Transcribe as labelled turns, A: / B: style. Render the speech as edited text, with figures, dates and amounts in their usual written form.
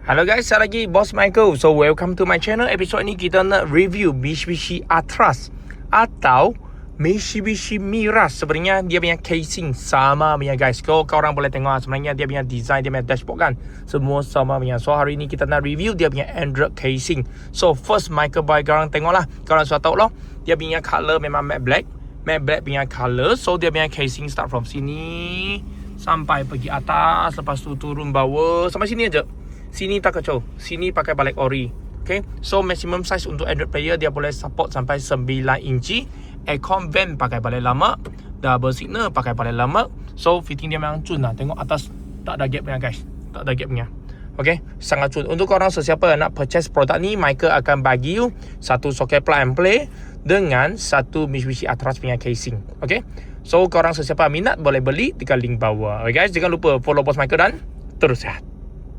A: Hello guys, saya lagi Boss Michael. So welcome to my channel. Episod ni kita nak review Mitsubishi Atras atau Mitsubishi Mirage. Sebenarnya dia punya casing sama punya guys. Kalau korang boleh tengok sebenarnya dia punya design, dia punya dashboard kan, semua sama punya. So hari ni kita nak review dia punya Android casing. So first Michael boy, korang tengoklah, korang sudah tahu lah, dia punya color memang matte black. Matte black punya color. So dia punya casing start from sini sampai pergi atas, lepas tu turun bawah sampai sini aja. Sini tak kacau, sini pakai balik ori. Okay, so maximum size untuk Android player dia boleh support sampai 9 inci. Aircon vent pakai balik lama, double signal pakai balik lama. So fitting dia memang cun lah. Tengok atas tak ada gap punya guys, tak ada gap punya. Okay, sangat cun. Untuk korang sesiapa yang nak purchase produk ni, Michael akan bagi you satu socket plug and play dengan satu Mitsubishi Atras punya casing. Okay, so korang sesiapa minat boleh beli dekat link bawah. Okay guys, jangan lupa follow Boss Michael dan terus sihat.